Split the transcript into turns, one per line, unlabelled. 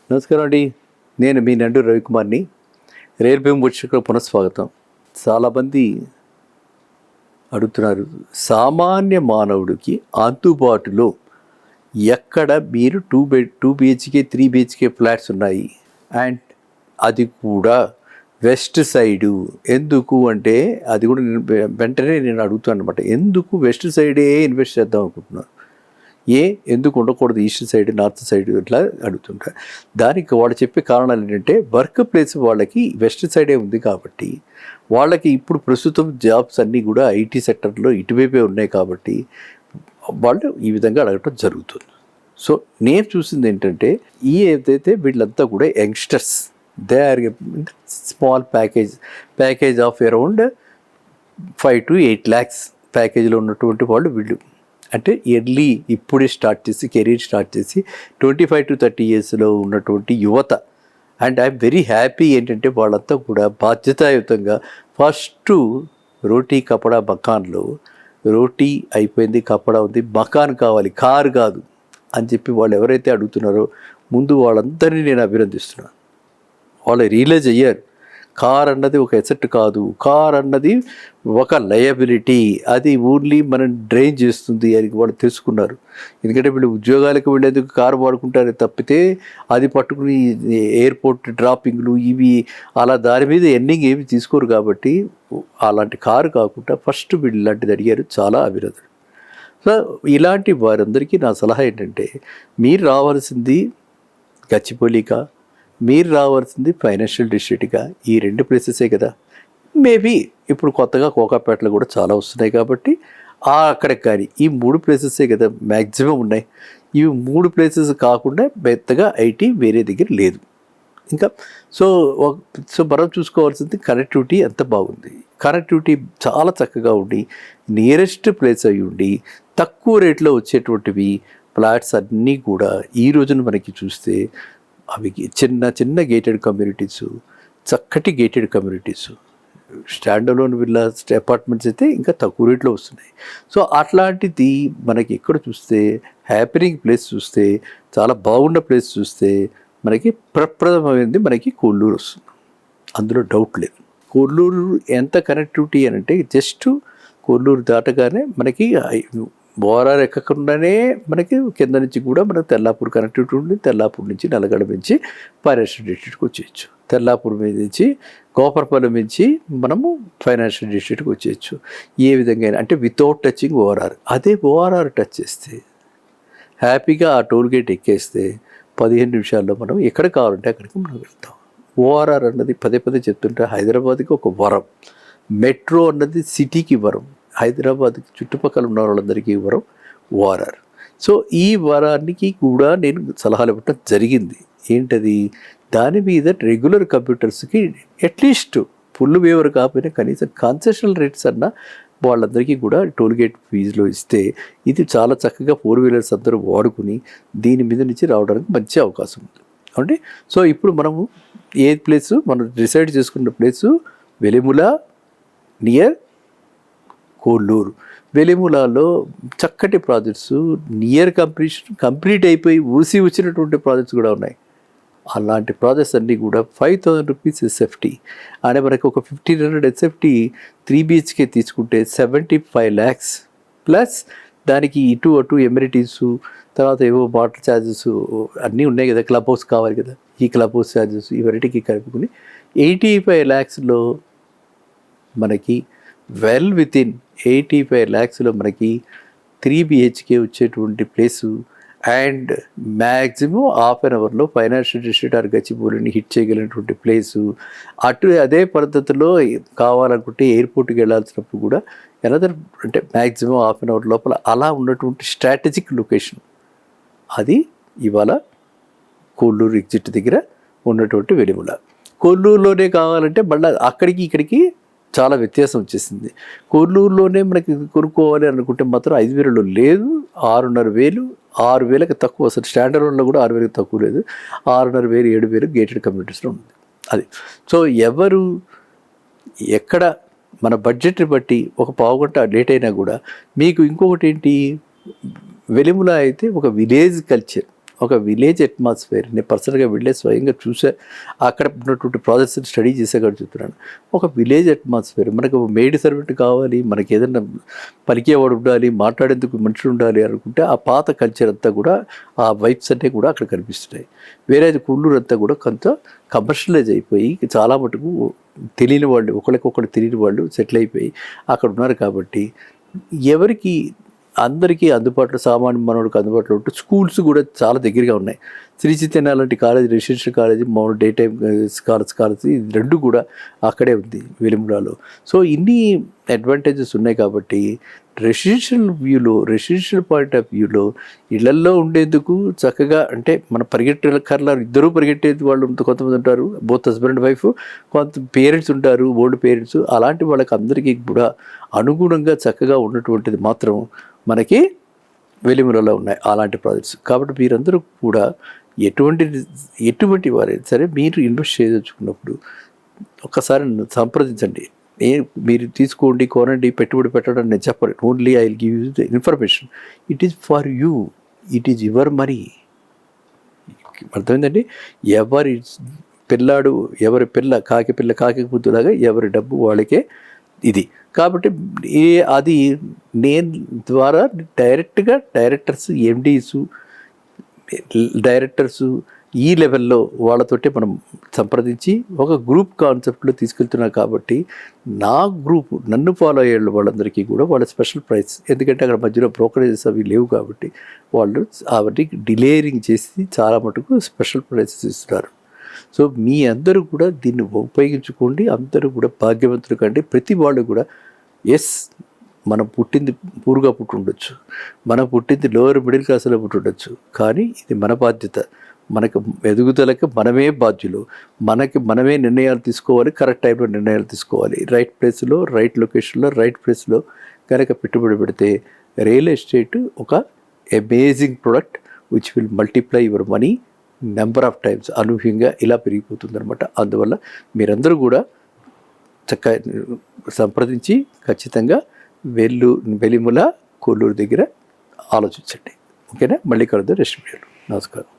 నమస్కారం అండి. నేను మీ నండూరి రవికుమార్ని. రేర్ భీమ్ వీక్షకులకు పునఃస్వాగతం. చాలామంది అడుగుతున్నారు, సామాన్య మానవుడికి అందుబాటులో ఎక్కడ మీరు 2 BHK 3 BHK ఫ్లాట్స్ ఉన్నాయి, అండ్ అది కూడా వెస్ట్ సైడు ఎందుకు అంటే, అది కూడా వెంటనే నేను అడుగుతాను అనమాట. ఎందుకు వెస్ట్ సైడే ఇన్వెస్ట్ చేద్దాం అనుకుంటున్నాను, ఎందుకు ఉండకూడదు ఈస్ట్ సైడ్, నార్త్ సైడ్, ఇట్లా అడుగుతుంటారు. దానికి వాళ్ళు చెప్పే కారణాలు ఏంటంటే, వర్క్ ప్లేస్ వాళ్ళకి వెస్ట్ సైడే ఉంది కాబట్టి, వాళ్ళకి ఇప్పుడు ప్రస్తుతం జాబ్స్ అన్నీ కూడా ఐటీ సెక్టర్లో ఇటువైపే ఉన్నాయి కాబట్టి వాళ్ళు ఈ విధంగా అడగటం జరుగుతుంది. సో నేను చూసింది ఏంటంటే, ఏదైతే వీళ్ళంతా కూడా youngsters, they are small package of around 5 to 8 lakhs ప్యాకేజ్లో ఉన్నటువంటి వాళ్ళు వీళ్ళు. అంటే ఎర్లీ ఇప్పుడే స్టార్ట్ చేసి కెరీర్ స్టార్ట్ చేసి 25 to 30 yearsలో ఉన్నటువంటి యువత. అండ్ ఐఎమ్ వెరీ హ్యాపీ ఏంటంటే, వాళ్ళంతా కూడా బాధ్యతాయుతంగా ఫస్ట్ రోటీ కపడా మకాన్లో, రోటీ అయిపోయింది, కపడా ఉంది, మకాన్ కావాలి, కారు కాదు అని చెప్పి వాళ్ళు ఎవరైతే అడుగుతున్నారో ముందు వాళ్ళందరినీ నేను అభినందిస్తున్నాను. వాళ్ళు రియలైజ్ అయ్యారు, కార్ అన్నది ఒక ఎసెట్ కాదు, కార్ అన్నది ఒక లయబిలిటీ, అది ఓన్లీ మనం డ్రైన్ చేస్తుంది అని వాళ్ళు తెలుసుకున్నారు. ఎందుకంటే వీళ్ళు ఉద్యోగాలకు వెళ్ళేందుకు కారు వాడుకుంటారు తప్పితే, అది పట్టుకుని ఎయిర్పోర్ట్ డ్రాపింగ్లు ఇవి అలా దాని మీద ఎన్నింగ్ ఏమి తీసుకోరు. కాబట్టి అలాంటి కారు కాకుండా ఫస్ట్ వీళ్ళు ఇలాంటిది అడిగారు, చాలా అభినందన. సో ఇలాంటి వారందరికీ నా సలహా ఏంటంటే, మీరు రావాల్సింది గచ్చిబౌలికా, మీరు రావాల్సింది ఫైనాన్షియల్ డిస్ట్రిక్ట్గా, ఈ 2 ప్లేసెసే కదా. మేబీ ఇప్పుడు కొత్తగా కోకాపేటలో కూడా చాలా వస్తున్నాయి కాబట్టి అక్కడికి, కానీ ఈ 3 ప్లేసెసే కదా మ్యాక్సిమం ఉన్నాయి. ఇవి 3 ప్లేసెస్ కాకుండా పెద్దగా ఐటీ వేరే దగ్గర లేదు ఇంకా. సో మనం చూసుకోవాల్సింది కనెక్టివిటీ ఎంత బాగుంది. కనెక్టివిటీ చాలా చక్కగా ఉండి, నియరెస్ట్ ప్లేస్ అయి ఉండి, తక్కువ రేట్లో వచ్చేటువంటివి ఫ్లాట్స్ అన్నీ కూడా ఈ రోజున మనకి చూస్తే అవి చిన్న చిన్న గేటెడ్ కమ్యూనిటీసు, చక్కటి gated communities, stand alone villas apartments అయితే ఇంకా తక్కువ రేట్లో వస్తున్నాయి. సో అట్లాంటిది మనకి ఎక్కడ చూస్తే, హ్యాపీనింగ్ ప్లేస్ చూస్తే, చాలా బాగున్న ప్లేస్ చూస్తే మనకి ప్రప్రథమైంది మనకి కొల్లూరు వస్తుంది. అందులో డౌట్ లేదు. కొల్లూరు ఎంత కనెక్టివిటీ అని అంటే, జస్ట్ కొల్లూరు దాటగానే మనకి బోరార్ ఎక్కకుండానే మనకి కింద నుంచి కూడా మనకు తెల్లాపూర్ కనెక్టివిటీ ఉంది. తెల్లాపూర్ నుంచి నల్లగడ నుంచి ఫైనాన్షియల్ డిస్ట్రిక్ట్కి వచ్చేయచ్చు. తెల్లాపూర్ మీద నుంచి గోపరపల్లి నుంచి మనము ఫైనాన్షియల్ డిస్ట్రిక్ట్కి వచ్చేయచ్చు. ఏ విధంగా అయినా అంటే వితౌట్ టచింగ్ ఓఆర్ఆర్. అదే ఓఆర్ఆర్ టచ్ చేస్తే, హ్యాపీగా ఆ టోల్ గేట్ ఎక్కేస్తే 15 నిమిషాల్లో మనం ఎక్కడ కావాలంటే అక్కడికి మనం వెళ్తాం. ఓఆర్ఆర్ అన్నది పదే చెప్తుంటే హైదరాబాద్కి ఒక వరం. మెట్రో అన్నది సిటీకి వరం, హైదరాబాద్కి చుట్టుపక్కల ఉన్న వాళ్ళందరికీ వరం ఓఆర్ఆర్. సో ఈ వరానికి కూడా నేను సలహాలు ఇవ్వటం జరిగింది. ఏంటది, దాని మీద రెగ్యులర్ కంప్యూటర్స్కి అట్లీస్ట్ ఫుల్ వేవర్ కాకపోయినా కనీసం కన్సెషనల్ రేట్స్ అన్న వాళ్ళందరికీ కూడా టోల్ గేట్ ఫీజులో ఇస్తే, ఇది చాలా చక్కగా 4-wheelers అందరూ వాడుకుని దీని మీద నుంచి రావడానికి మంచి అవకాశం ఉంది. అంటే సో ఇప్పుడు మనము ఏ ప్లేసు మనం డిసైడ్ చేసుకున్న ప్లేసు వెలిముల నియర్ కొల్లూరు. వెలిములలో చక్కటి ప్రాజెక్ట్స్ నియర్ కంప్లీట్ అయిపోయి ఊసి వచ్చినటువంటి ప్రాజెక్ట్స్ కూడా ఉన్నాయి. అలాంటి ప్రాజెక్ట్స్ అన్నీ కూడా 5,000 rupees SFT అంటే మనకి ఒక 1,500 SFT 3 BHK తీసుకుంటే 75 lakhs ప్లస్ దానికి ఇటు అటు ఎమ్యూనిటీస్, తర్వాత ఏవో వాటర్ ఛార్జెస్ అన్నీ ఉన్నాయి కదా, క్లబ్ హౌస్ కావాలి కదా, ఈ క్లబ్ హౌస్ ఛార్జెస్ ఇవన్నిటికీ కలుపుకుని 85 lakhsలో మనకి వెల్ వితిన్ 85 lakhsలో మనకి 3 BHK వచ్చేటువంటి ప్లేసు. అండ్ మ్యాక్సిమం ½ an hourలో ఫైనాన్షియల్ డిస్ట్రిక్ట్ ఆర్ గచ్చిబౌలిని హిట్ చేయగలిగినటువంటి ప్లేసు. అదే పద్ధతిలో కావాలనుకుంటే ఎయిర్పోర్ట్కి వెళ్ళాల్సినప్పుడు కూడా ఎనదర్ అంటే మ్యాక్సిమం ½ an hour లోపల అలా ఉన్నటువంటి స్ట్రాటజిక్ లొకేషన్ అది ఇవాళ కొల్లూరు ఎగ్జిట్ దగ్గర ఉన్నటువంటి వెలిముల. కొల్లూరులోనే కావాలంటే మళ్ళీ అక్కడికి ఇక్కడికి చాలా వ్యత్యాసం వచ్చేసింది. కొల్లూరులోనే మనకి కొనుక్కోవాలి అనుకుంటే మాత్రం 5,000లో లేదు, 6,500, 6,000కి తక్కువ. అసలు స్టాండర్డ్లో కూడా 6,000కి తక్కువ లేదు. 6,500, 7,000 గేటెడ్ కమ్యూనిటీస్లో ఉంది అది. సో ఎవరు ఎక్కడ మన బడ్జెట్ని బట్టి ఒక పావుగంట లేట్ అయినా కూడా మీకు ఇంకొకటి ఏంటి, వెలిముల అయితే ఒక విలేజ్ కల్చర్, ఒక విలేజ్ అట్మాస్ఫియర్, నేను పర్సనల్గా వెళ్ళే స్వయంగా చూసే, అక్కడ ఉన్నటువంటి ప్రాజెక్ట్స్ని స్టడీ చేసే కూడా చెప్తున్నాను. ఒక విలేజ్ అట్మాస్ఫియర్, మనకు మేడ్ సర్వెంట్ కావాలి, మనకి ఏదైనా పలికేవాడు ఉండాలి, మాట్లాడేందుకు మనుషులు ఉండాలి అనుకుంటే ఆ పాత కల్చర్ అంతా కూడా, ఆ వైబ్స్ అన్నీ కూడా అక్కడ కనిపిస్తున్నాయి. వేరే కొల్లూరు అంతా కూడా కొంత కమర్షియలైజ్ అయిపోయి చాలా మటుకు తెలియని వాళ్ళు, ఒకరికొకరు తెలియని వాళ్ళు సెటిల్ అయిపోయి అక్కడ ఉన్నారు. కాబట్టి ఎవరికి అందరికీ అందుబాటులో, సామాన్య మనవుడికి అందుబాటులో ఉంటూ స్కూల్స్ కూడా చాలా దగ్గరగా ఉన్నాయి. శ్రీ చైతన్య లాంటి కాలేజీ, రెసిడెన్షియల్ కాలేజీ, మామూలు డే టైమ్ కాలేజ్ ఇది రెండు కూడా అక్కడే ఉంది వెలిములాలో. సో ఇన్ని అడ్వాంటేజెస్ ఉన్నాయి. కాబట్టి రెసిడెన్షియల్ పాయింట్ ఆఫ్ వ్యూలో ఇళ్లల్లో ఉండేందుకు చక్కగా, అంటే మన పరిగెట్టకర్లా, ఇద్దరూ పరిగెట్టేది వాళ్ళు కొంతమంది ఉంటారు, బోత్ హస్బెండ్ అండ్ వైఫ్, కొంత పేరెంట్స్ ఉంటారు, ఓల్డ్ పేరెంట్స్, అలాంటి వాళ్ళకి అందరికీ కూడా అనుగుణంగా చక్కగా ఉన్నటువంటిది మాత్రం మనకి వెలిములలో ఉన్నాయి అలాంటి ప్రాజెక్ట్స్. కాబట్టి మీరందరూ కూడా ఎటువంటి వారైనా సరే మీరు ఇన్వెస్ట్ చేయదలుచుకున్నప్పుడు ఒక్కసారి సంప్రదించండి. మీరు తీసుకోండి, కొనండి, పెట్టుబడి పెట్టడం నేను చెప్పను. Only I will give you the information. It is for you, it is your money. అర్థమైందండి? ఎవరి పిల్ల కాకి బుద్ధులాగా ఎవరి డబ్బు వాళ్ళకే ఇది. కాబట్టి అది నేను ద్వారా డైరెక్ట్గా డైరెక్టర్స్, ఎండీసు, డైరెక్టర్సు ఈ లెవెల్లో వాళ్ళతోటే మనం సంప్రదించి ఒక గ్రూప్ కాన్సెప్ట్లో తీసుకెళ్తున్నాం. కాబట్టి నా గ్రూపు, నన్ను ఫాలో అయ్యే వాళ్ళందరికీ కూడా వాళ్ళ స్పెషల్ ప్రైస్, ఎందుకంటే అక్కడ మధ్యలో బ్రోకరేజెస్ అవి లేవు కాబట్టి వాళ్ళు అవన్నీ డిలేరింగ్ చేసి చాలా మటుకు స్పెషల్ ప్రైసెస్ ఇస్తున్నారు. సో మీ అందరూ కూడా దీన్ని ఉపయోగించుకోండి. అందరూ కూడా భాగ్యవంతులు కండి. ప్రతి వాళ్ళు కూడా మనం పుట్టింది పూర్గా పుట్టుండొచ్చు, మనం పుట్టింది లోవర్ మిడిల్ క్లాస్లో పుట్టుండొచ్చు, కానీ ఇది మన బాధ్యత. మనకు ఎదుగుదలకి మనమే బాధ్యులు. మనమే నిర్ణయాలు తీసుకోవాలి, కరెక్ట్ టైంలో నిర్ణయాలు తీసుకోవాలి. రైట్ ప్లేస్లో, రైట్ లొకేషన్లో, రైట్ ప్లేస్లో కనుక పెట్టుబడి పెడితే రియల్ ఎస్టేట్ ఒక amazing product which will multiply your money number of times. అనూహ్యంగా ఇలా పెరిగిపోతుంది అనమాట. అందువల్ల మీరందరూ కూడా చక్కగా సంప్రదించి ఖచ్చితంగా వెలిముల, కొల్లూరు దగ్గర ఆలోచించండి. ఓకేనా? మళ్ళీ కలుద్దాం. రెస్ట్. నమస్కారం.